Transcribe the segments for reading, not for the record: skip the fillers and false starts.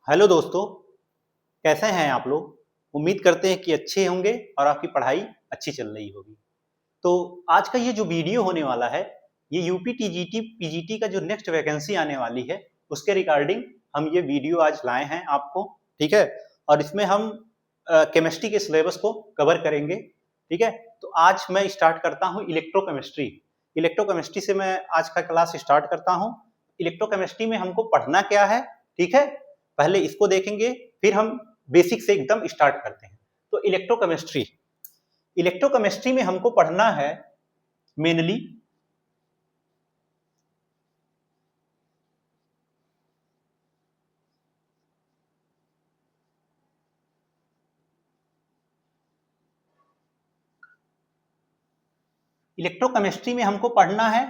Hello दोस्तों, कैसे हैं आप लोग। उम्मीद करते हैं कि अच्छे होंगे और आपकी पढ़ाई अच्छी चल रही होगी। तो आज का ये जो वीडियो होने वाला है, ये यूपी टीजीटी पीजीटी का जो नेक्स्ट वैकेंसी आने वाली है उसके रिगार्डिंग हम ये वीडियो आज लाए हैं आपको। ठीक है, और इसमें हम केमिस्ट्री के सिलेबस को कवर करेंगे। ठीक है, तो आज मैं स्टार्ट करता हूँ इलेक्ट्रोकेमिस्ट्री। इलेक्ट्रोकेमिस्ट्री से मैं आज का क्लास स्टार्ट करता हूँ। इलेक्ट्रोकेमिस्ट्री में हमको पढ़ना क्या है, ठीक है, पहले इसको देखेंगे, फिर हम बेसिक से एकदम स्टार्ट करते हैं। तो इलेक्ट्रोकेमिस्ट्री, इलेक्ट्रोकेमिस्ट्री में हमको पढ़ना है मेनली इलेक्ट्रोकेमिस्ट्री में हमको पढ़ना है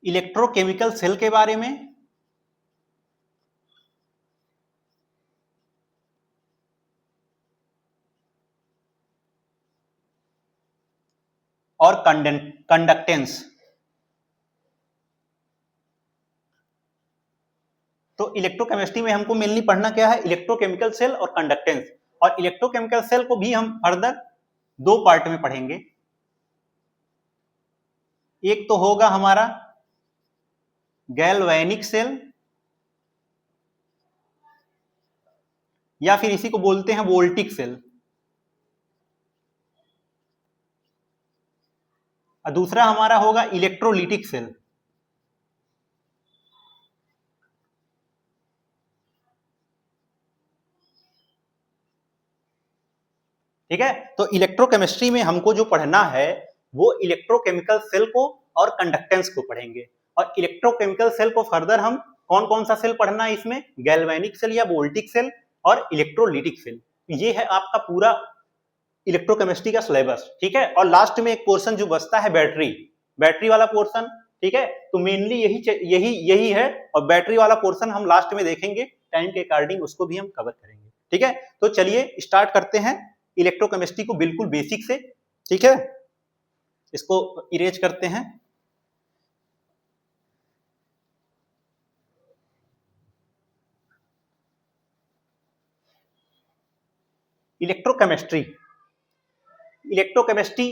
इलेक्ट्रोकेमिकल सेल के बारे में, और कंडक्टेंस। तो इलेक्ट्रोकेमिस्ट्री में हमको मेनली पढ़ना क्या है, इलेक्ट्रोकेमिकल सेल और कंडक्टेंस। और इलेक्ट्रोकेमिकल सेल को भी हम फर्दर दो पार्ट में पढ़ेंगे। एक तो होगा हमारा गैल्वेनिक सेल, या फिर इसी को बोलते हैं वोल्टिक सेल, और दूसरा हमारा होगा इलेक्ट्रोलिटिक सेल। ठीक है, तो इलेक्ट्रोकेमिस्ट्री में हमको जो पढ़ना है वो इलेक्ट्रोकेमिकल सेल को और कंडक्टेंस को पढ़ेंगे। और इलेक्ट्रोकेमिकल सेल को फर्दर हम कौन कौन सा सेल पढ़ना है इसमें, गैल्वेनिक सेल या वोल्टिक सेल और इलेक्ट्रोलिटिक सेल। ये है आपका पूरा इलेक्ट्रोकेमिस्ट्री का सिलेबस। ठीक है, और लास्ट में एक पोर्शन जो बचता है बैटरी, बैटरी वाला पोर्शन। ठीक है, तो मेनली यही है, और बैटरी वाला पोर्शन हम लास्ट में देखेंगे, टाइम के अकॉर्डिंग उसको भी हम कवर करेंगे। ठीक है, तो चलिए स्टार्ट करते हैं इलेक्ट्रोकेमिस्ट्री को बिल्कुल बेसिक से। ठीक है, इसको इरेज करते हैं। इलेक्ट्रोकेमिस्ट्री, इलेक्ट्रोकेमिस्ट्री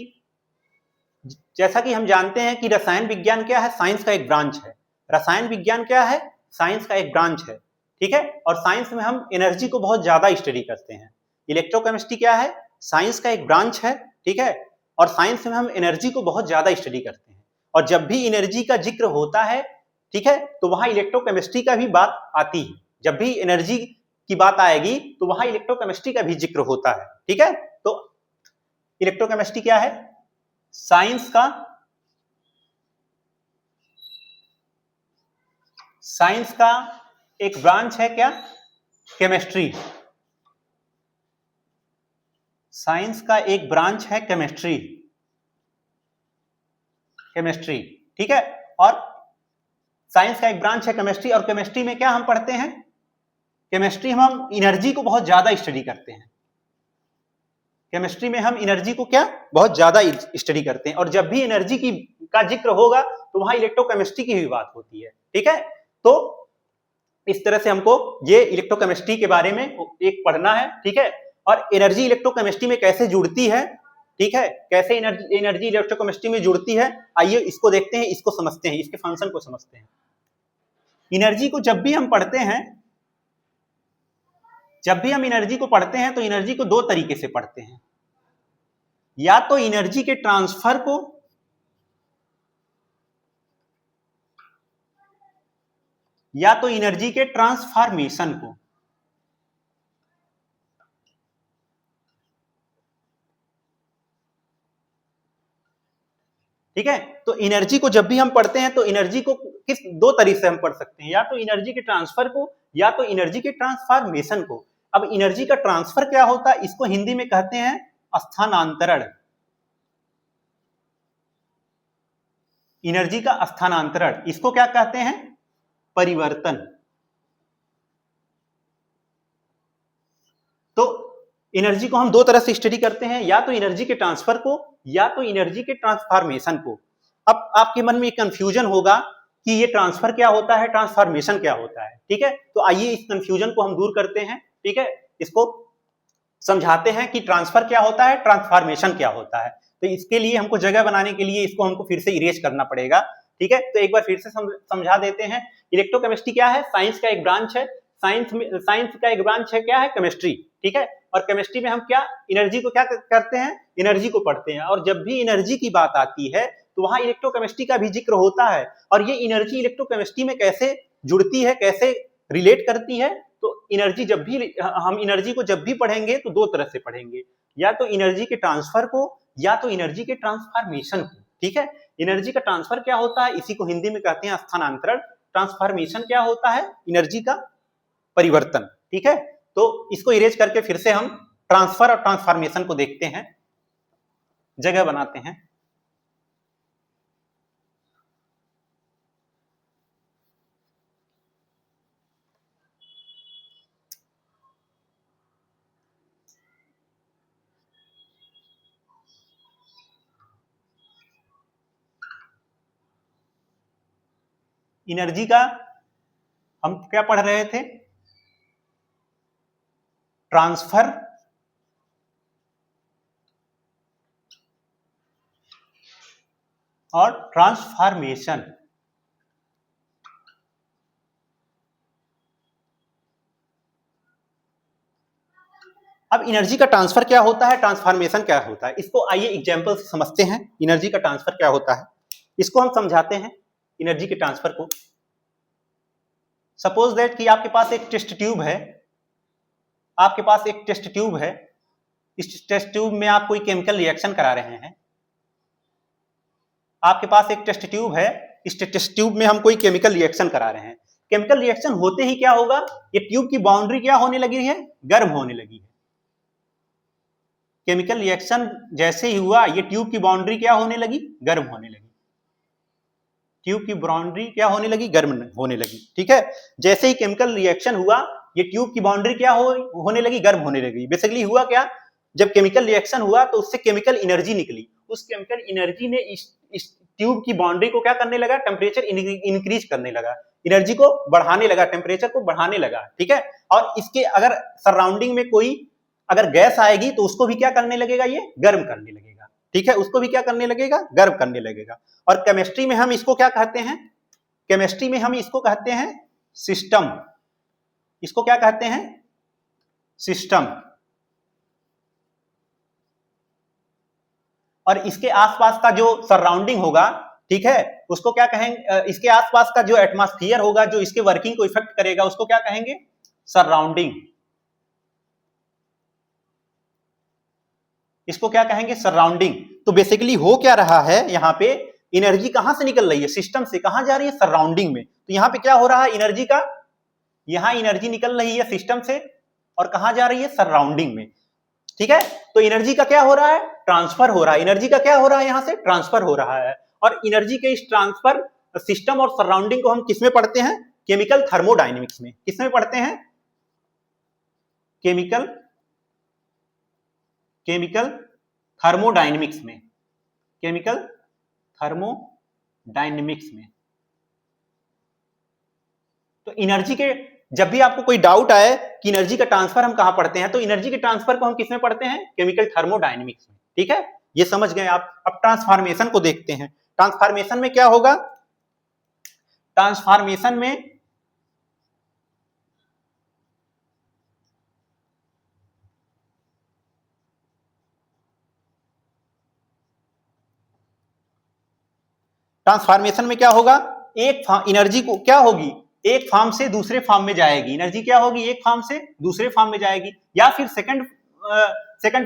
जैसा कि हम जानते हैं कि रसायन विज्ञान क्या है, साइंस का एक ब्रांच है। रसायन विज्ञान क्या है, साइंस का एक ब्रांच है। ठीक है, और साइंस में हम एनर्जी को बहुत ज्यादा स्टडी करते हैं। इलेक्ट्रोकेमिस्ट्री क्या है, साइंस का एक ब्रांच है। ठीक है, और साइंस में हम एनर्जी को बहुत ज्यादा स्टडी करते हैं। और जब भी एनर्जी का जिक्र होता है, ठीक है, तो वहां इलेक्ट्रोकेमिस्ट्री का भी बात आती है। जब भी एनर्जी की बात आएगी तो वहां इलेक्ट्रोकेमिस्ट्री का भी जिक्र होता है। ठीक है, तो इलेक्ट्रोकेमिस्ट्री क्या है, साइंस का एक ब्रांच है। क्या, केमिस्ट्री। साइंस का एक ब्रांच है केमिस्ट्री, केमिस्ट्री। ठीक है, और साइंस का एक ब्रांच है केमिस्ट्री। और केमिस्ट्री में क्या हम पढ़ते हैं, केमिस्ट्री में हम एनर्जी को बहुत ज्यादा स्टडी करते हैं। केमिस्ट्री में हम एनर्जी को क्या बहुत ज्यादा स्टडी करते हैं। और जब भी एनर्जी की का जिक्र होगा तो वहां इलेक्ट्रोकेमिस्ट्री की भी बात होती है। ठीक है, तो इस तरह से हमको ये इलेक्ट्रोकेमिस्ट्री के बारे में एक पढ़ना है। ठीक है, और एनर्जी इलेक्ट्रोकेमिस्ट्री में कैसे जुड़ती है, ठीक है, कैसे एनर्जी इलेक्ट्रोकेमिस्ट्री में जुड़ती है, आइए इसको देखते हैं, इसको समझते हैं, इसके फंक्शन को समझते हैं। एनर्जी को जब भी हम पढ़ते हैं, जब भी हम एनर्जी को पढ़ते हैं तो एनर्जी को दो तरीके से पढ़ते हैं। या तो एनर्जी के ट्रांसफर को, या तो एनर्जी के ट्रांसफॉर्मेशन को। ठीक है, तो एनर्जी को जब भी हम पढ़ते हैं तो एनर्जी को किस दो तरीके से हम पढ़ सकते हैं, या तो एनर्जी के ट्रांसफर को, या तो एनर्जी के ट्रांसफॉर्मेशन को। अब एनर्जी का ट्रांसफर क्या होता है, इसको हिंदी में कहते हैं स्थानांतरण। एनर्जी का स्थानांतरण, इसको क्या कहते हैं, परिवर्तन। तो एनर्जी को हम दो तरह से स्टडी करते हैं, या तो एनर्जी के ट्रांसफर को, या तो एनर्जी के ट्रांसफॉर्मेशन को। अब आपके मन में कंफ्यूजन होगा कि ये ट्रांसफर क्या होता है, ट्रांसफॉर्मेशन क्या होता है। ठीक है, तो आइए इस कंफ्यूजन को हम दूर करते हैं। ठीक है, इसको समझाते हैं कि ट्रांसफर क्या होता है, ट्रांसफॉर्मेशन क्या होता है। तो इसके लिए हमको जगह बनाने के लिए इसको हमको फिर से इरेज करना पड़ेगा। ठीक है, तो एक बार फिर से समझा देते हैं। इलेक्ट्रोकेमिस्ट्री क्या है, साइंस का एक ब्रांच है। साइंस का एक ब्रांच है क्या है, केमिस्ट्री। ठीक है, और केमिस्ट्री में हम क्या एनर्जी को क्या करते हैं, एनर्जी को पढ़ते हैं। और जब भी एनर्जी की बात आती है तो वहां इलेक्ट्रोकेमिस्ट्री का भी जिक्र होता है। और ये एनर्जी इलेक्ट्रोकेमिस्ट्री में कैसे जुड़ती है, कैसे रिलेट करती है, तो एनर्जी जब भी हम एनर्जी को जब भी पढ़ेंगे तो दो तरह से पढ़ेंगे, या तो एनर्जी के ट्रांसफर को या तो एनर्जी के ट्रांसफॉर्मेशन को। ठीक है, एनर्जी का ट्रांसफर क्या होता है, इसी को हिंदी में कहते हैं स्थानांतरण। ट्रांसफॉर्मेशन क्या होता है, एनर्जी का परिवर्तन। ठीक है, तो इसको इरेज करके फिर से हम ट्रांसफर और ट्रांसफॉर्मेशन को देखते हैं, जगह बनाते हैं। एनर्जी का हम क्या पढ़ रहे थे, ट्रांसफर और ट्रांसफॉर्मेशन। अब एनर्जी का ट्रांसफर क्या होता है, ट्रांसफॉर्मेशन क्या होता है, इसको आइए एग्जांपल से समझते हैं। एनर्जी का ट्रांसफर क्या होता है, इसको हम समझाते हैं एनर्जी के ट्रांसफर को। सपोज दैट कि आपके पास एक टेस्ट ट्यूब है, आपके पास एक टेस्ट ट्यूब है। इस टेस्ट ट्यूब में आप कोई केमिकल रिएक्शन करा रहे हैं। आपके पास एक टेस्ट ट्यूब है, इस टेस्ट ट्यूब में हम कोई केमिकल रिएक्शन करा रहे हैं। केमिकल रिएक्शन होते ही क्या होगा, ये ट्यूब की बाउंड्री क्या होने लगी है, गर्म होने लगी है। केमिकल रिएक्शन जैसे ही हुआ, ये ट्यूब की बाउंड्री क्या होने लगी, गर्म होने लगी। ट्यूब की बाउंड्री क्या होने लगी, गर्म होने लगी। ठीक है, जैसे ही केमिकल रिएक्शन हुआ, ये ट्यूब की बाउंड्री क्या होने लगी, गर्म होने लगी। बेसिकली हुआ क्या, जब केमिकल रिएक्शन हुआ तो उससे केमिकल एनर्जी निकली। उस केमिकल एनर्जी ने इस ट्यूब की बाउंड्री को क्या करने लगा, टेम्परेचर इंक्रीज करने लगा, एनर्जी को बढ़ाने लगा, टेम्परेचर को बढ़ाने लगा। ठीक है, और इसके अगर सराउंडिंग में कोई अगर गैस आएगी तो उसको भी क्या करने लगेगा, ये गर्म करने लगेगा। ठीक है, उसको भी क्या करने लगेगा, गर्म करने लगेगा। और केमिस्ट्री में हम इसको क्या कहते हैं, केमिस्ट्री में हम इसको कहते हैं सिस्टम। इसको क्या कहते हैं, सिस्टम। और इसके आसपास का जो सराउंडिंग होगा, ठीक है, उसको क्या कहेंगे, इसके आसपास का जो एटमॉस्फेयर होगा, जो इसके वर्किंग को इफेक्ट करेगा, उसको क्या कहेंगे, सराउंडिंग। इसको क्या कहेंगे, सराउंडिंग। तो बेसिकली हो क्या रहा है, यहाँ पे एनर्जी कहां से निकल रही है, सिस्टम से, कहां जा रही है, सराउंडिंग में। तो यहाँ पे क्या हो रहा है, एनर्जी का, यहां एनर्जी निकल रही है सिस्टम से और कहां जा रही है, सराउंडिंग में। ठीक है, तो एनर्जी का क्या हो रहा है, ट्रांसफर हो रहा है। एनर्जी का क्या हो रहा है, यहां से ट्रांसफर हो रहा है। और एनर्जी के इस ट्रांसफर सिस्टम और सराउंडिंग को हम किसमें पढ़ते हैं, केमिकल थर्मोडायनेमिक्स में। किसमें पढ़ते हैं, केमिकल थर्मोडायनेमिक्स में, केमिकल थर्मोडायनेमिक्स में। तो एनर्जी के जब भी आपको कोई डाउट आए कि एनर्जी का ट्रांसफर हम कहां पढ़ते हैं, तो एनर्जी के ट्रांसफर को हम किसमें पढ़ते हैं, केमिकल थर्मोडायनेमिक्स में। ठीक है, ये समझ गए आप। अब ट्रांसफॉर्मेशन को देखते हैं। ट्रांसफॉर्मेशन में क्या होगा, ट्रांसफॉर्मेशन में क्या होगा, एक एनर्जी को क्या होगी, एक फॉर्म से दूसरे फॉर्म में जाएगी। एनर्जी क्या होगी, एक फॉर्म से दूसरे फॉर्म में जाएगी, या फिर सेकंड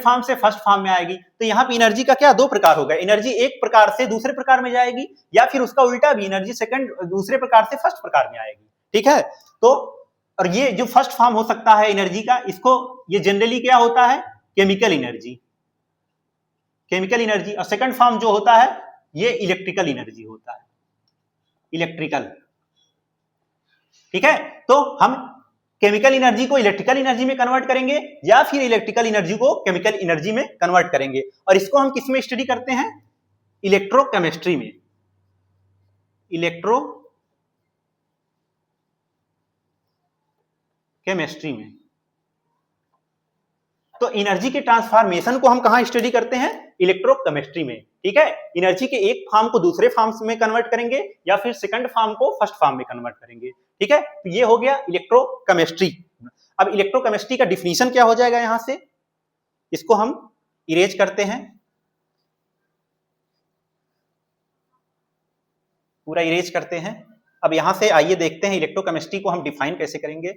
फॉर्म से फर्स्ट फॉर्म में आएगी। तो यहाँ पे एनर्जी का क्या, दो प्रकार होगा, एनर्जी एक प्रकार से दूसरे प्रकार में जाएगी, या फिर उसका उल्टा भी, एनर्जी दूसरे प्रकार से फर्स्ट प्रकार में आएगी। ठीक है, तो और ये जो फर्स्ट फॉर्म हो सकता है एनर्जी का, इसको ये जनरली क्या होता है, केमिकल एनर्जी। और सेकंड फॉर्म जो होता है ये इलेक्ट्रिकल एनर्जी होता है, इलेक्ट्रिकल। ठीक है, तो हम केमिकल एनर्जी को इलेक्ट्रिकल एनर्जी में कन्वर्ट करेंगे, या फिर इलेक्ट्रिकल एनर्जी को केमिकल एनर्जी में कन्वर्ट करेंगे। और इसको हम किस में स्टडी करते हैं, इलेक्ट्रोकेमिस्ट्री में। इलेक्ट्रोकेमिस्ट्री केमिस्ट्री में। तो एनर्जी के ट्रांसफॉर्मेशन को हम कहां स्टडी करते हैं? इलेक्ट्रोकेमिस्ट्री में। ठीक है, एनर्जी के एक फॉर्म को दूसरे फॉर्म में कन्वर्ट करेंगे या फिर सेकंड फॉर्म को फर्स्ट फॉर्म में कन्वर्ट करेंगे। ठीक है, तो ये हो गया इलेक्ट्रोकेमिस्ट्री। अब इलेक्ट्रोकेमिस्ट्री का डिफिनीशन क्या हो जाएगा? यहां से इसको हम इरेज करते हैं, पूरा इरेज करते हैं। अब यहां से आइए देखते हैं इलेक्ट्रोकेमिस्ट्री को हम डिफाइन कैसे करेंगे।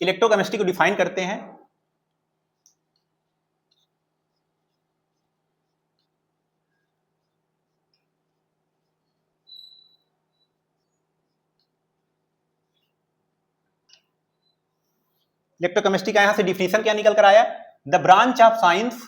इलेक्ट्रोकेमिस्ट्री को डिफाइन करते हैं। इलेक्ट्रोकेमिस्ट्री का यहां से डिफिनीशन क्या निकल कर आया? द ब्रांच ऑफ साइंस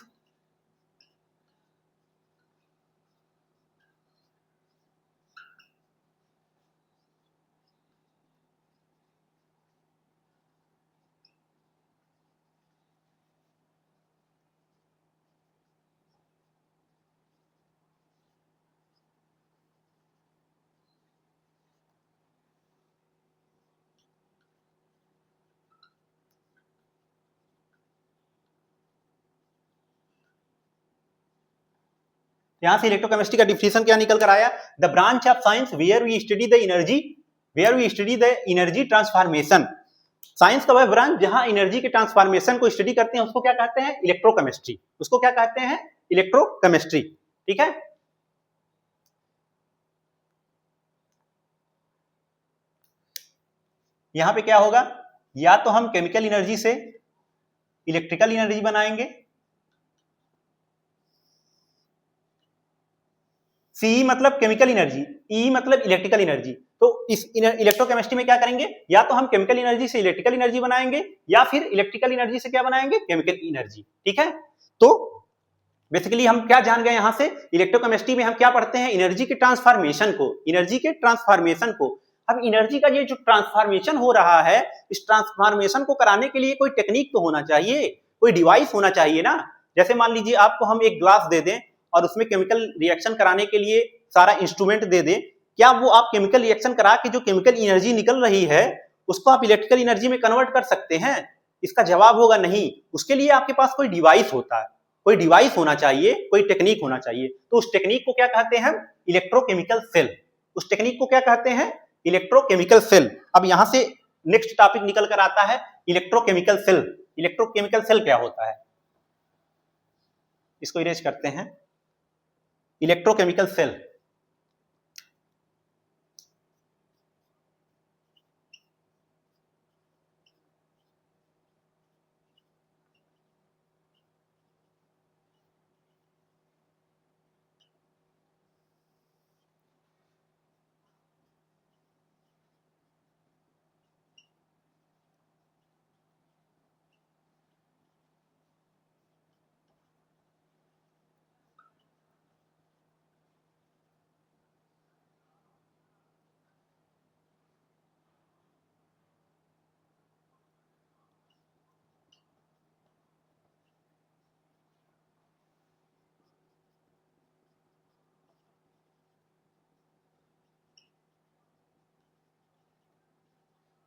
यहां से इलेक्ट्रोकेमिस्ट्री का डिफिनीशन क्या निकल कर आया? The branch of science where we study the energy transformation. Science का वह ब्रांच जहां एनर्जी के ट्रांसफॉर्मेशन को स्टडी करते हैं उसको क्या कहते हैं? इलेक्ट्रोकेमिस्ट्री। उसको क्या कहते हैं? इलेक्ट्रोकेमिस्ट्री। ठीक है, यहां पे क्या होगा? या तो हम केमिकल एनर्जी से इलेक्ट्रिकल एनर्जी बनाएंगे, सी मतलब केमिकल एनर्जी, ई मतलब इलेक्ट्रिकल एनर्जी। तो इस इलेक्ट्रोकेमिस्ट्री में क्या करेंगे? या तो हम केमिकल एनर्जी से इलेक्ट्रिकल एनर्जी बनाएंगे या फिर इलेक्ट्रिकल एनर्जी से क्या बनाएंगे? Chemical energy. ठीक है, तो बेसिकली हम क्या जान गए यहां से? इलेक्ट्रोकेमिस्ट्री में हम क्या पढ़ते हैं? एनर्जी के ट्रांसफॉर्मेशन को, एनर्जी के ट्रांसफॉर्मेशन को। अब एनर्जी का ये जो ट्रांसफॉर्मेशन हो रहा है, इस ट्रांसफॉर्मेशन को कराने के लिए कोई टेक्निक तो होना चाहिए, कोई डिवाइस होना चाहिए ना। जैसे मान लीजिए आपको हम एक ग्लास दे दें और उसमें केमिकल रिएक्शन कराने के लिए सारा इंस्ट्रूमेंट दे दें, क्या वो आप केमिकल रिएक्शन करा के जो केमिकल एनर्जी निकल रही है उसको आप इलेक्ट्रिकल एनर्जी में कन्वर्ट कर सकते हैं? इसका जवाब होगा नहीं। उसके लिए आपके पास कोई डिवाइस होता है, कोई डिवाइस होना चाहिए, कोई टेक्निक होना चाहिए। तो उस टेक्निक को क्या कहते हैं? Electrochemical cell. उस टेक्निक को क्या कहते हैं? Electrochemical cell. अब यहां से नेक्स्ट टॉपिक निकल कर आता है इलेक्ट्रोकेमिकल सेल। इलेक्ट्रोकेमिकल सेल क्या होता है? इसको इरेज करते हैं। इलेक्ट्रोकेमिकल सेल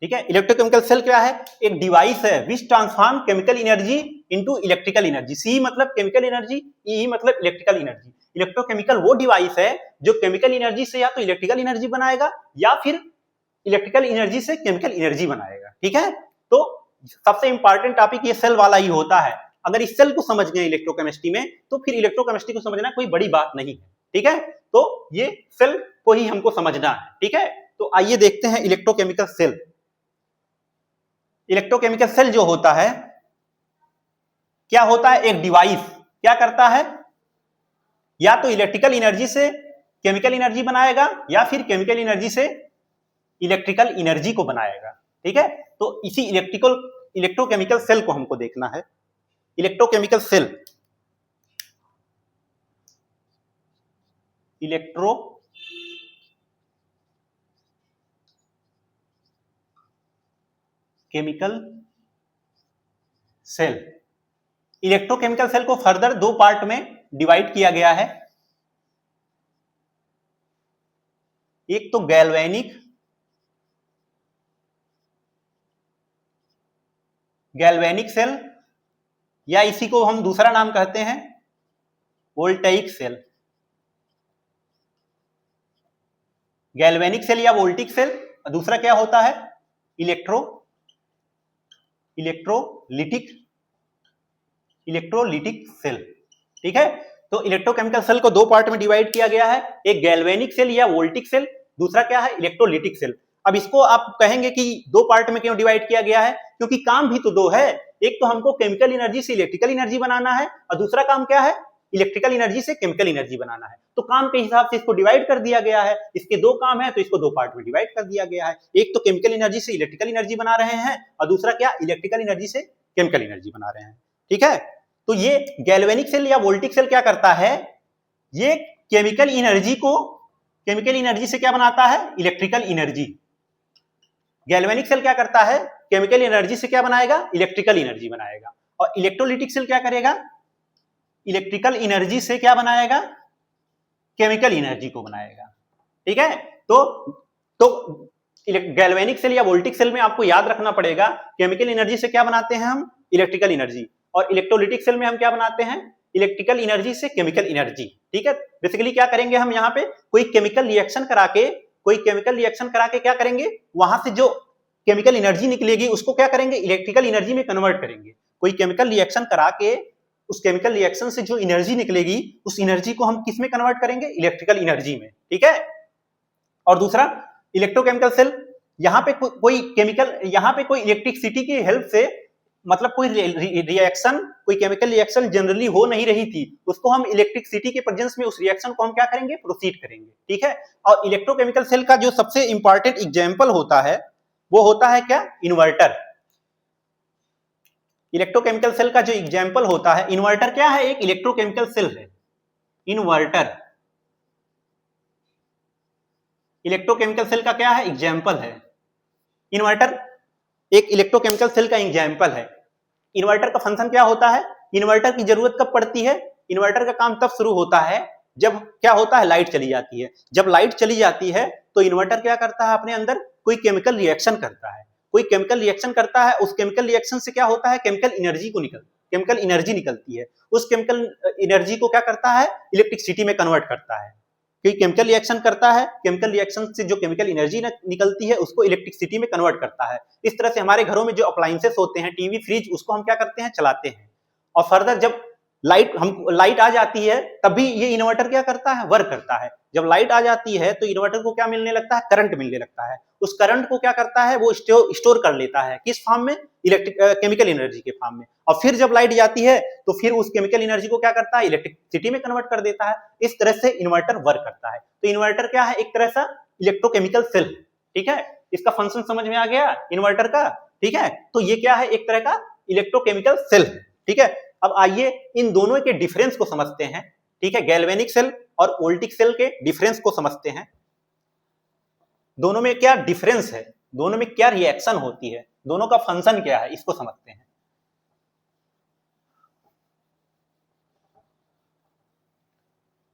ठीक है, इलेक्ट्रोकेमिकल सेल क्या है? एक डिवाइस है which transform chemical energy into electrical energy. C मतलब केमिकल एनर्जी, ई मतलब इलेक्ट्रिकल एनर्जी। इलेक्ट्रोकेमिकल वो डिवाइस है जो केमिकल एनर्जी से या तो इलेक्ट्रिकल एनर्जी बनाएगा या फिर इलेक्ट्रिकल एनर्जी से केमिकल एनर्जी बनाएगा। ठीक है, तो सबसे इंपॉर्टेंट टॉपिक ये सेल वाला ही होता है। अगर इस सेल को समझ गए इलेक्ट्रोकेमिस्ट्री में तो फिर इलेक्ट्रोकेमिस्ट्री को समझना कोई बड़ी बात नहीं है। ठीक है, तो ये सेल को ही हमको समझना है। ठीक है, तो आइए देखते हैं इलेक्ट्रोकेमिकल सेल। इलेक्ट्रोकेमिकल सेल जो होता है क्या होता है? एक डिवाइस क्या करता है? या तो इलेक्ट्रिकल एनर्जी से केमिकल एनर्जी बनाएगा या फिर केमिकल एनर्जी से इलेक्ट्रिकल एनर्जी को बनाएगा। ठीक है, तो इसी इलेक्ट्रोकेमिकल सेल को हमको देखना है। Electrochemical cell, electrochemical cell. Electrochemical cell को फर्दर दो पार्ट में डिवाइड किया गया है। एक तो गैल्वेनिक सेल, या इसी को हम दूसरा नाम कहते हैं वोल्टेइक सेल। गैल्वेनिक सेल या वोल्टिक सेल, दूसरा क्या होता है इलेक्ट्रोलिटिक सेल। ठीक है, तो इलेक्ट्रोकेमिकल सेल को दो पार्ट में डिवाइड किया गया है, एक गैल्वेनिक सेल या वोल्टिक सेल, दूसरा क्या है इलेक्ट्रोलिटिक सेल। अब इसको आप कहेंगे कि दो पार्ट में क्यों डिवाइड किया गया है, क्योंकि काम भी तो दो है। एक तो हमको केमिकल एनर्जी से इलेक्ट्रिकल एनर्जी बनाना है और दूसरा काम क्या है इलेक्ट्रिकल एनर्जी से केमिकल एनर्जी बनाना है। तो काम के हिसाब से इसको डिवाइड कर दिया गया है। इसके दो काम है तो इसको दो पार्ट में डिवाइड कर दिया गया है। एक तो केमिकल एनर्जी से इलेक्ट्रिकल एनर्जी बना रहे हैं और दूसरा क्या इलेक्ट्रिकल एनर्जी से केमिकल एनर्जी बना रहे हैं। ठीक है, तो ये गैल्वेनिक सेल या वोल्टिक सेल क्या करता है, ये केमिकल एनर्जी से क्या बनाता है इलेक्ट्रिकल एनर्जी। गैल्वेनिक सेल क्या करता है केमिकल एनर्जी से क्या बनाएगा इलेक्ट्रिकल एनर्जी बनाएगा। और इलेक्ट्रोलिटिक सेल क्या करेगा इलेक्ट्रिकल एनर्जी से क्या बनाएगा केमिकल एनर्जी को बनाएगा। ठीक है, तो गैल्वेनिक सेल या वोल्टिक सेल में आपको याद रखना पड़ेगा केमिकल एनर्जी से क्या बनाते हैं हम इलेक्ट्रिकल एनर्जी, और इलेक्ट्रोलिटिक सेल में हम क्या बनाते हैं इलेक्ट्रिकल एनर्जी से केमिकल एनर्जी। ठीक है, बेसिकली क्या करेंगे हम यहाँ पे कोई केमिकल रिएक्शन करा के क्या करेंगे, वहां से जो केमिकल एनर्जी निकलेगी उसको क्या करेंगे इलेक्ट्रिकल एनर्जी में कन्वर्ट करेंगे। कोई केमिकल रिएक्शन करा के उस केमिकल रिएक्शन से जो एनर्जी निकलेगी उस एनर्जी को हम किस में कन्वर्ट करेंगे इलेक्ट्रिकल एनर्जी में। ठीक है, और दूसरा इलेक्ट्रोकेमिकल सेल, यहाँ पे कोई इलेक्ट्रिसिटी की हेल्प से मतलब कोई रिएक्शन कोई केमिकल रिएक्शन जनरली हो नहीं रही थी, उसको हम इलेक्ट्रिसिटी के प्रेजेंस में उस रिएक्शन को हम क्या करेंगे प्रोसीड करेंगे। ठीक है, और इलेक्ट्रोकेमिकल सेल का जो सबसे इंपॉर्टेंट एग्जांपल होता है वो होता है क्या इन्वर्टर। इलेक्ट्रोकेमिकल सेल का जो एग्जांपल होता है इन्वर्टर क्या है एक इलेक्ट्रोकेमिकल सेल है। इलेक्ट्रोकेमिकल सेल का क्या है एग्जांपल है इन्वर्टर, एक इलेक्ट्रोकेमिकल सेल का एग्जांपल है। इन्वर्टर का फंक्शन क्या होता है, इन्वर्टर की जरूरत कब पड़ती है, इन्वर्टर का काम तब शुरू होता है जब क्या होता है लाइट चली जाती है। जब लाइट चली जाती है तो इन्वर्टर क्या करता है अपने अंदर कोई केमिकल रिएक्शन करता है, उस केमिकल रिएक्शन से क्या होता है केमिकल एनर्जी निकलती है। उस केमिकल एनर्जी को क्या करता है इलेक्ट्रिसिटी में कन्वर्ट करता है। कोई केमिकल रिएक्शन करता है, केमिकल रिएक्शन से जो केमिकल एनर्जी निकलती है उसको इलेक्ट्रिसिटी में कन्वर्ट करता है। इस तरह से हमारे घरों में जो अप्लायंसेस होते हैं टीवी फ्रिज उसको हम क्या करते हैं चलाते हैं। और फर्दर जब लाइट आ जाती है तभी ये इन्वर्टर क्या करता है वर्क करता है। जब लाइट आ जाती है तो इन्वर्टर को क्या मिलने लगता है करंट मिलने लगता है। उस करंट को क्या करता है वो स्टोर कर लेता है किस फॉर्म में केमिकल एनर्जी के फॉर्म में। और फिर जब लाइट जाती है तो फिर उस केमिकल एनर्जी को क्या करता है इलेक्ट्रिसिटी में कन्वर्ट कर देता है। इस तरह से इन्वर्टर वर्क करता है। तो इन्वर्टर क्या है एक तरह से इलेक्ट्रोकेमिकल सेल। ठीक है, इसका फंक्शन समझ में आ गया इन्वर्टर का। ठीक है, तो ये क्या है एक तरह का इलेक्ट्रोकेमिकल सेल है। ठीक है, अब आइए इन दोनों के डिफरेंस को समझते हैं। ठीक है, गैल्वेनिक सेल और वोल्टिक सेल के डिफरेंस को समझते हैं। दोनों में क्या डिफरेंस है, दोनों में क्या रिएक्शन होती है, दोनों का फंक्शन क्या है इसको समझते हैं।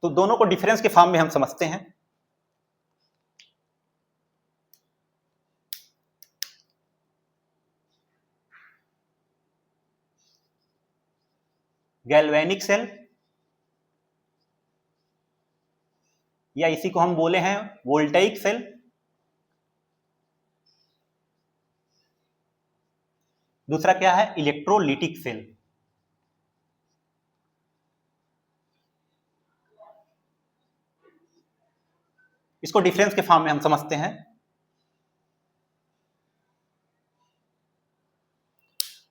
तो दोनों को डिफरेंस के फॉर्म में हम समझते हैं। गैल्वेनिक सेल या इसी को हम बोले हैं वोल्टेइक सेल, दूसरा क्या है इलेक्ट्रोलिटिक सेल। इसको डिफरेंस के फॉर्म में हम समझते हैं।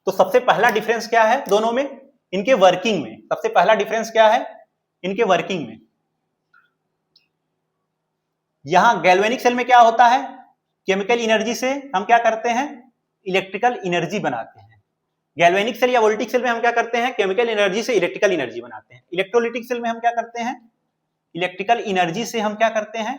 तो सबसे पहला डिफरेंस क्या है दोनों में इनके वर्किंग में। सबसे पहला डिफरेंस क्या है इनके वर्किंग में। यहां गैल्वेनिक सेल में क्या होता है केमिकल एनर्जी से हम क्या करते हैं इलेक्ट्रिकल एनर्जी बनाते हैं। गैल्वेनिक सेल या वोल्टिक सेल में हम क्या करते हैं केमिकल एनर्जी से इलेक्ट्रिकल एनर्जी बनाते हैं। इलेक्ट्रोलिटिक सेल में हम क्या करते हैं इलेक्ट्रिकल एनर्जी से हम क्या करते हैं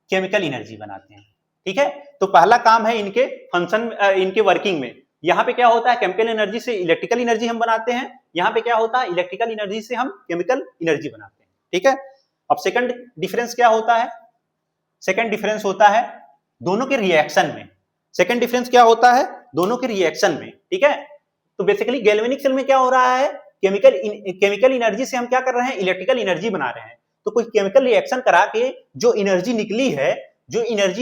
केमिकल एनर्जी बनाते हैं। ठीक है, तो पहला काम है इनके फंक्शन इनके वर्किंग में। यहाँ पे क्या होता है, केमिकल एनर्जी से इलेक्ट्रिकल एनर्जी हम बनाते हैं, यहाँ पे क्या होता है, इलेक्ट्रिकल एनर्जी से हम केमिकल एनर्जी बनाते हैं। ठीक है, अब सेकंड डिफरेंस क्या होता है, सेकंड डिफरेंस होता है दोनों के रिएक्शन में। सेकंड डिफरेंस क्या होता है, दोनों के रिएक्शन में। ठीक है, तो बेसिकली गैल्वेनिक सेल में क्या हो रहा है, केमिकल एनर्जी से हम क्या कर रहे हैं, इलेक्ट्रिकल एनर्जी बना रहे हैं। तो कोई केमिकल रिएक्शन करा के जो एनर्जी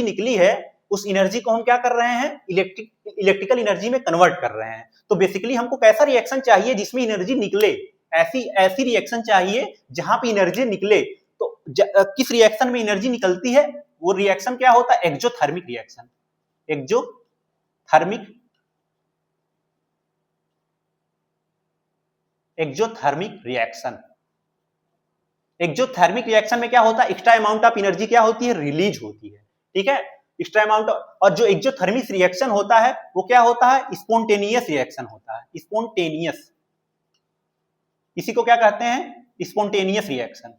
निकली है उस एनर्जी को हम क्या कर रहे हैं, इलेक्ट्रिकल एनर्जी में कन्वर्ट कर रहे हैं। तो बेसिकली हमको कैसा रिएक्शन चाहिए जिसमें एनर्जी निकले, ऐसी रिएक्शन चाहिए जहां पे एनर्जी निकले। तो किस रिएक्शन में एनर्जी निकलती है, वो रिएक्शन क्या होता है, एक्सोथर्मिक रिएक्शन। एक्सोथर्मिक रिएक्शन में क्या होता है, एक्स्ट्रा अमाउंट ऑफ एनर्जी क्या होती है, रिलीज होती है। ठीक है, एक्स्ट्रा अमाउंट। और जो एक्सोथर्मिक रिएक्शन होता है वो क्या होता है, स्पॉन्टेनियस रिएक्शन होता है। स्पॉन्टेनियस, इसी को क्या कहते हैं, स्पॉन्टेनियस रिएक्शन।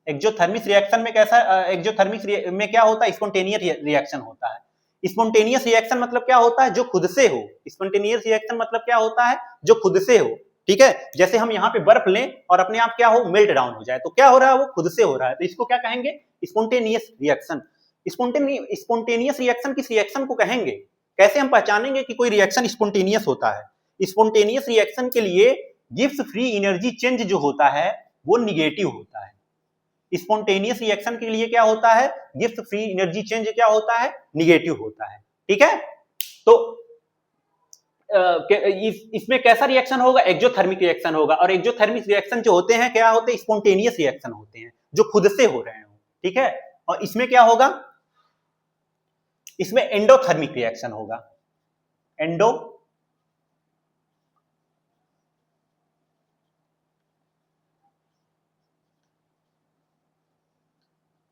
एक्सोथर्मिक रिएक्शन में कैसा, एक्सोथर्मिक में क्या होता है, स्पॉन्टेनियस रिएक्शन होता है। स्पॉन्टेनियस रिएक्शन मतलब क्या होता है, जो खुद से हो। स्पॉन्टेनियस रिएक्शन मतलब क्या होता है, जो खुद से हो। ठीक है, जैसे हम यहाँ पे बर्फ लें और अपने आप क्या हो, मेल्ट डाउन हो जाए, तो क्या हो रहा है, वो खुद से हो रहा है, तो इसको क्या कहेंगे, स्पॉन्टेनियस रिएक्शन। स्पॉन्टेनियस रिएक्शन किस रिएक्शन को कहेंगे, कैसे हम पहचानेंगे कि कोई रिएक्शन स्पॉन्टेनियस होता है। स्पॉन्टेनियस रिएक्शन के लिए गिब्स फ्री एनर्जी चेंज जो होता है वो निगेटिव होता है। स्पॉन्टेनियस रिएक्शन के लिए क्या होता है, गिब्स फ्री एनर्जी चेंज क्या होता है, निगेटिव होता है। ठीक है, तो इसमें कैसा रिएक्शन होगा, एक्सोथर्मिक रिएक्शन होगा। और एक्सोथर्मिक रिएक्शन जो होते हैं क्या होते हैं, स्पॉन्टेनियस रिएक्शन होते हैं, जो खुद से हो रहे हो। ठीक है, और इसमें क्या होगा, इसमें एंडोथर्मिक रिएक्शन होगा।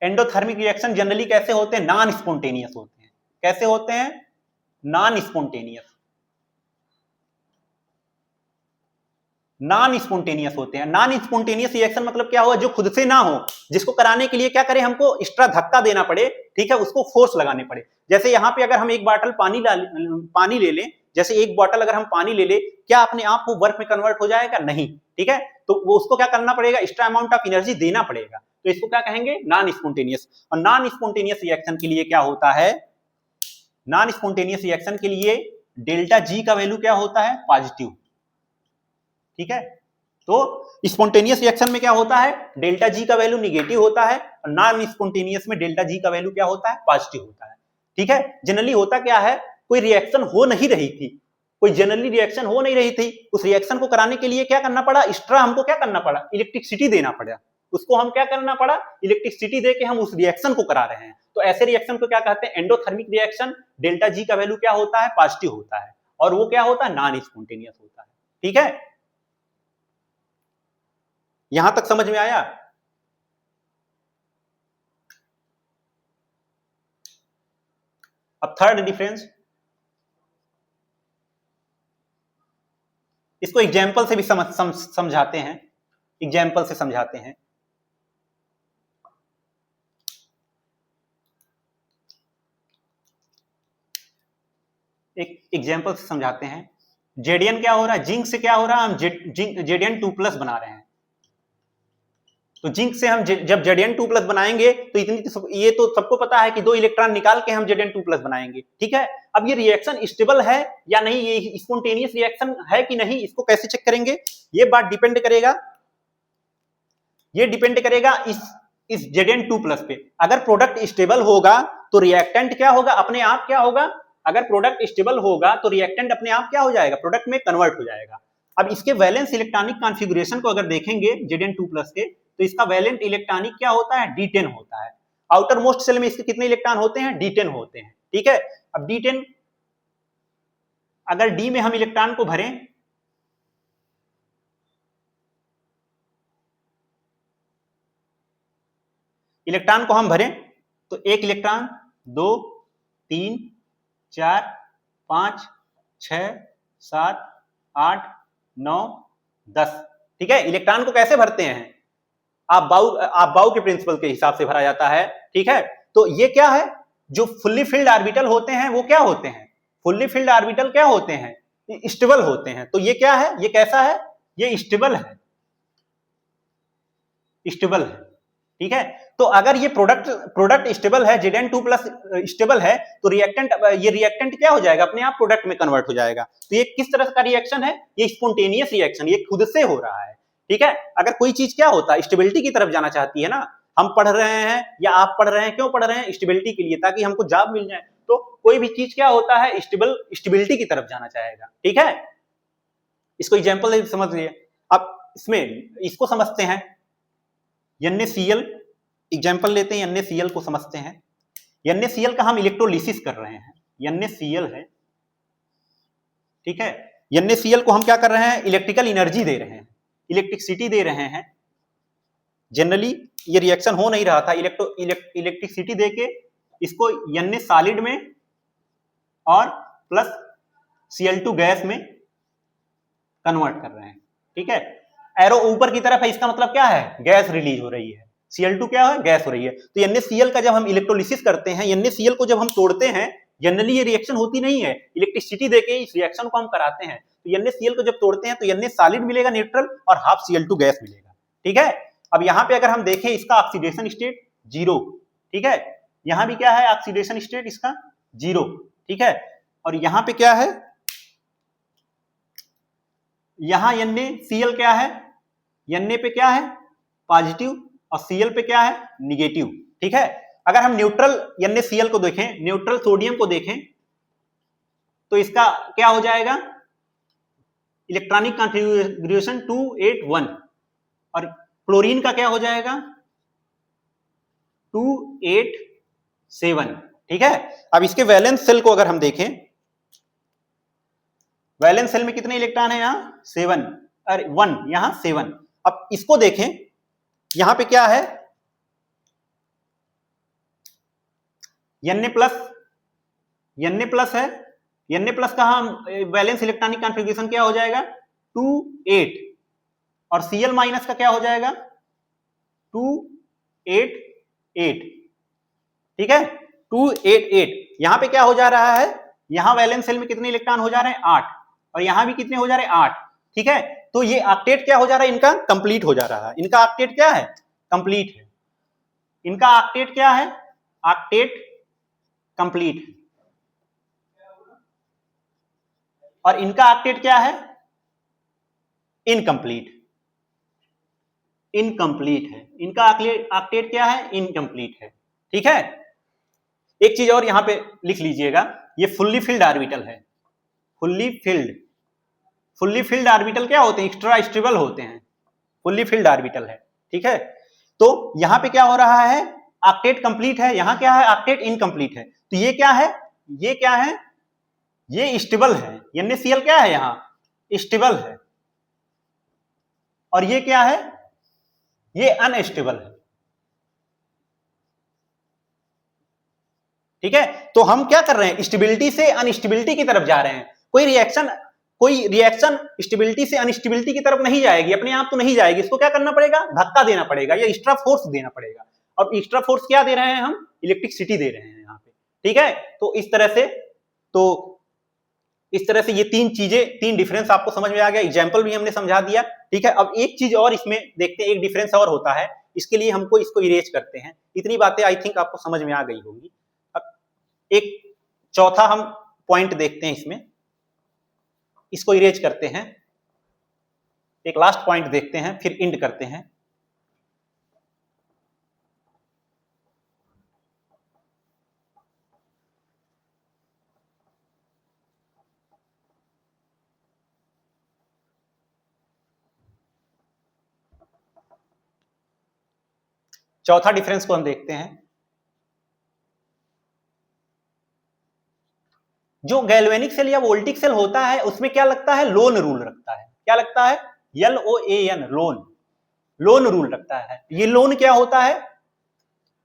एंडोथर्मिक रिएक्शन जनरली कैसे होते हैं, नॉन स्पॉन्टेनियस होते हैं। कैसे होते हैं, नॉन स्पॉन्टेनियस होते हैं। नॉन स्पॉन्टेनियस रिएक्शन मतलब क्या हुआ, जो खुद से ना हो, जिसको कराने के लिए क्या करें, हमको एक्स्ट्रा धक्का देना पड़े। ठीक है, उसको फोर्स लगाने पड़े। जैसे यहाँ पे अगर हम एक बॉटल पानी ले लें, जैसे एक बॉटल अगर हम पानी ले ले, क्या अपने आप वो बर्फ में कन्वर्ट हो जाएगा, नहीं। ठीक है, तो वो उसको क्या करना पड़ेगा, एक्स्ट्रा अमाउंट ऑफ एनर्जी देना पड़ेगा। तो इसको क्या कहेंगे, नॉन स्पॉन्टेनियस। और नॉन स्पॉन्टेनियस रिएक्शन के लिए क्या होता है, नॉन स्पॉन्टेनियस रिएक्शन के लिए डेल्टा जी का वैल्यू क्या होता है, पॉजिटिव। ठीक है, तो स्पॉन्टेनियस रिएक्शन में क्या होता है, डेल्टा जी का वैल्यू निगेटिव होता है, और नॉन स्पॉन्टेनियस में डेल्टा जी का वैल्यू क्या होता है, पॉजिटिव होता है। ठीक है, जनरली होता क्या है, कोई रिएक्शन हो नहीं रही थी, कोई जनरली रिएक्शन हो नहीं रही थी, उस रिएक्शन को कराने के लिए क्या करना पड़ा, एक्स्ट्रा हमको क्या करना पड़ा, इलेक्ट्रिसिटी देना पड़ा। उसको हम क्या करना पड़ा, इलेक्ट्रिसिटी देके हम उस रिएक्शन को करा रहे हैं। तो ऐसे रिएक्शन को क्या कहते हैं, एंडोथर्मिक रिएक्शन। डेल्टा जी का वैल्यू क्या होता है, पॉजिटिव होता है, और वो क्या होता है, नॉन स्पॉन्टेनियस होता है। ठीक है, यहां तक समझ में आया। अब थर्ड डिफरेंस, इसको एग्जाम्पल से भी समझाते हैं, एग्जाम्पल से समझाते हैं। एक एग्जाम्पल से समझाते हैं। जेडीएन क्या हो रहा है, जिंक से क्या हो रहा है, हम जेडीएन 2+ बना रहे हैं। तो जिंक से हम जब Zn2+ बनाएंगे तो ये तो सबको पता है कि 2 इलेक्ट्रॉन निकाल के हम Zn2+ बनाएंगे। ठीक है, अब ये रिएक्शन स्टेबल है या नहीं, ये स्पॉन्टेनियस रिएक्शन है कि नहीं, इसको कैसे चेक करेंगे, ये बात डिपेंड करेगा, ये डिपेंड करेगा इस Zn2+ पे। अगर प्रोडक्ट स्टेबल होगा तो रिएक्टेंट क्या होगा, अपने आप क्या होगा, अगर प्रोडक्ट स्टेबल होगा तो रिएक्टेंट अपने आप क्या हो जाएगा, प्रोडक्ट में कन्वर्ट हो जाएगा। अब इसके वैलेंस इलेक्ट्रॉनिक कॉन्फ़िगरेशन को अगर देखेंगे Zn2+ के, तो इसका वैलेंट इलेक्ट्रॉनिक क्या होता है, D10 होता है। आउटर मोस्ट सेल में इसके कितने इलेक्ट्रॉन होते हैं, D10 होते हैं। ठीक है, अब D10 अगर D में हम इलेक्ट्रॉन को भरें, इलेक्ट्रॉन को हम भरें तो 1 इलेक्ट्रॉन, 2, 3, 4, 5, 6, 7, 8, 9, 10। ठीक है, इलेक्ट्रॉन को कैसे भरते हैं, आप बाउ के प्रिंसिपल के हिसाब से भरा जाता है। ठीक है, तो ये क्या है, जो फुल्ली फिल्ड ऑर्बिटल होते हैं वो क्या होते हैं, फुल्ली फिल्ड ऑर्बिटल क्या होते हैं, स्टेबल होते हैं। तो ये क्या है, ये कैसा है, ये स्टेबल है, स्टेबल है, ठीक है। तो अगर ये प्रोडक्ट स्टेबल है, Zn2 प्लस स्टेबल है, तो रिएक्टेंट, ये रिएक्टेंट क्या हो जाएगा, अपने आप प्रोडक्ट में कन्वर्ट हो जाएगा। तो ये किस तरह का रिएक्शन है, ये स्पॉन्टेनियस रिएक्शन, ये खुद से हो रहा है, ठीक है। अगर कोई चीज क्या होता है, स्टेबिलिटी की तरफ जाना चाहती है ना, हम पढ़ रहे हैं या आप पढ़ रहे हैं, क्यों पढ़ रहे हैं, स्टेबिलिटी के लिए, ताकि हमको जॉब मिल जाए। तो कोई भी चीज क्या होता है, स्टेबिलिटी की तरफ जाना चाहेगा, ठीक है। इसको एग्जाम्पल समझिए। अब इसमें इसको समझते हैं, NaCl एग्जाम्पल लेते हैं, NaCl को समझते हैं। NaCl का हम इलेक्ट्रोलिसिस कर रहे हैं, NaCl है, ठीक है। NaCl को हम क्या कर रहे हैं, इलेक्ट्रिकल एनर्जी दे रहे हैं, इलेक्ट्रिसिटी दे रहे हैं। जनरली ये रिएक्शन हो नहीं रहा था, इलेक्ट्रिसिटी देके इसको Na सॉलिड में और प्लस Cl2 गैस में कन्वर्ट कर रहे हैं, ठीक है। एरो ऊपर की तरफ है, इसका मतलब क्या है, गैस रिलीज हो रही है, Cl2 क्या है, गैस हो रही है। तो NaCl का जब हम इलेक्ट्रोलिसिस करते हैं, NaCl को जब हम तोड़ते हैं, जनरली ये रिएक्शन होती नहीं है, इलेक्ट्रिसिटी देके इस रिएक्शन को हम कराते हैं। तो NaCl को जब तोड़ते हैं तो Na सॉलिड मिलेगा न्यूट्रल और हाफ Cl2 गैस मिलेगा, ठीक है। अब यहाँ पे अगर हम देखें इसका ऑक्सीडेशन स्टेट 0, ठीक है, यहाँ भी क्या है, ऑक्सीडेशन स्टेट इसका 0, ठीक है। और यहाँ पे क्या है, यहाँ NaCl क्या है, Na पे क्या है, पॉजिटिव, और Cl पे क्या है, निगेटिव, ठीक है। अगर हम न्यूट्रल NaCl को देखें, न्यूट्रल सोडियम को देखें, तो इसका क्या हो जाएगा, इलेक्ट्रॉनिक कॉन्फ़िगरेशन 281, और क्लोरीन का क्या हो जाएगा, 287, ठीक है। अब इसके वैलेंस सेल को अगर हम देखें, वैलेंस सेल में कितने इलेक्ट्रॉन है, यहाँ 7, अरे 1, यहाँ 7। अब इसको देखें, यहां पे क्या है, Na प्लस है, Na प्लस का हम वैलेंस इलेक्ट्रॉनिक कॉन्फ़िगरेशन क्या हो जाएगा, 28, और Cl माइनस का क्या हो जाएगा, 288, ठीक है, 288। यहां पे क्या हो जा रहा है, यहां वैलेंस सेल में कितने इलेक्ट्रॉन हो जा रहे हैं, 8, और यहां भी कितने हो जा रहे हैं, 8, ठीक है। तो ये ऑक्टेट क्या हो जा रहा है, इनका कंप्लीट हो जा रहा है, इनका ऑक्टेट क्या है, कंप्लीट है, इनका ऑक्टेट क्या है, ऑक्टेट कंप्लीट है, और इनका ऑक्टेट क्या है, इनकम्प्लीट, इनकम्प्लीट है, इनका ऑक्टेट क्या है, इनकम्प्लीट है, ठीक है। एक चीज और यहां पे लिख लीजिएगा, ये फुल्ली फिल्ड ऑर्बिटल है, फुल्ली फिल्ड ऑर्बिटल क्या होते हैं, एक्स्ट्रा स्टेबल होते हैं, फुल्ली फिल्ड ऑर्बिटल है, ठीक है। तो यहां पे क्या हो रहा है, ऑक्टेट कंप्लीट है, यहां क्या है, ऑक्टेट इनकम्प्लीट है। तो ये क्या है, ये क्या है, ये स्टेबल है, NaCl क्या है, यहां स्टेबल है, और ये क्या है, ये अनस्टेबल है, ठीक है। तो हम क्या कर रहे हैं, स्टेबिलिटी से अनस्टेबिलिटी की तरफ जा रहे हैं। कोई रिएक्शन स्टेबिलिटी से अनस्टेबिलिटी की तरफ नहीं जाएगी, अपने आप तो नहीं जाएगी, इसको क्या करना पड़ेगा, धक्का देना पड़ेगा या एक्स्ट्रा फोर्स देना पड़ेगा। और एक्स्ट्रा फोर्स क्या दे रहे हैं, हम इलेक्ट्रिसिटी दे रहे हैं यहाँ पे, ठीक है। तो इस तरह से ये तीन डिफरेंस आपको समझ में आ गया, एग्जाम्पल भी हमने समझा दिया, ठीक है। अब एक चीज और इसमें देखते हैं, एक डिफरेंस और होता है, इसके लिए हमको इसको इरेज करते हैं। इतनी बातें आई थिंक आपको समझ में आ गई होंगी। अब एक चौथा हम पॉइंट देखते हैं इसमें, इसको इरेज करते हैं, एक लास्ट पॉइंट देखते हैं, फिर इंड करते हैं। चौथा डिफरेंस को हम देखते हैं, जो गैल्वेनिक सेल या वोल्टिक सेल होता है उसमें क्या लगता है, लोन रूल रखता है, क्या लगता है, LOAN, लोन रूल रखता है। ये लोन क्या होता है,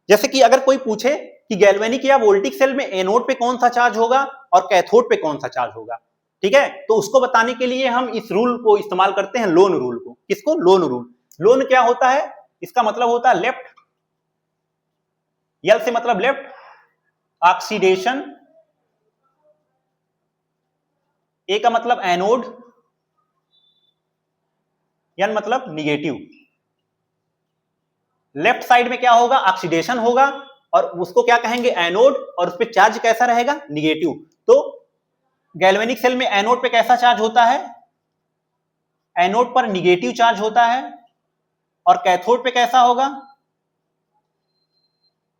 जैसे कि अगर कोई पूछे कि गैल्वेनिक या वोल्टिक सेल में एनोड पे कौन सा चार्ज होगा और कैथोड पे कौन सा चार्ज होगा, ठीक है, तो उसको बताने के लिए हम इस रूल को इस्तेमाल करते हैं, लोन रूल को। किसको, लोन रूल। लोन क्या होता है, इसका मतलब होता है लेफ्ट, यल से मतलब लेफ्ट, ऑक्सीडेशन ए का मतलब एनोड, एन मतलब निगेटिव। लेफ्ट साइड में क्या होगा, ऑक्सीडेशन होगा, और उसको क्या कहेंगे, एनोड, और उस पर चार्ज कैसा रहेगा, निगेटिव। तो गैल्वेनिक सेल में एनोड पे कैसा चार्ज होता है, एनोड पर निगेटिव चार्ज होता है, और कैथोड पे कैसा होगा,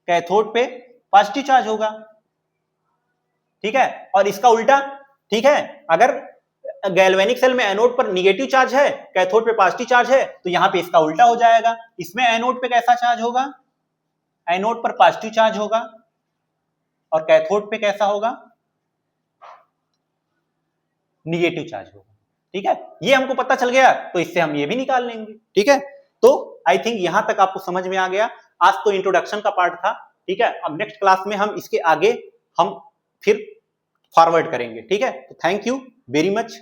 कैथोड पे पॉजिटिव चार्ज होगा। ठीक है, और इसका उल्टा, ठीक है, अगर गैल्वेनिक सेल में एनोड पर निगेटिव चार्ज है, कैथोड पे पॉजिटिव चार्ज है, तो यहां पे इसका उल्टा हो जाएगा। इसमें एनोड पे कैसा चार्ज होगा, एनोड पर पॉजिटिव चार्ज होगा, और कैथोड पे कैसा होगा, निगेटिव चार्ज होगा। ठीक है, ये हमको पता चल गया, तो इससे हम ये भी निकाल लेंगे। ठीक है, तो आई थिंक यहां तक आपको समझ में आ गया। आज तो इंट्रोडक्शन का पार्ट था। ठीक है, अब नेक्स्ट क्लास में हम इसके आगे हम फिर फॉरवर्ड करेंगे। ठीक है, तो थैंक यू वेरी मच।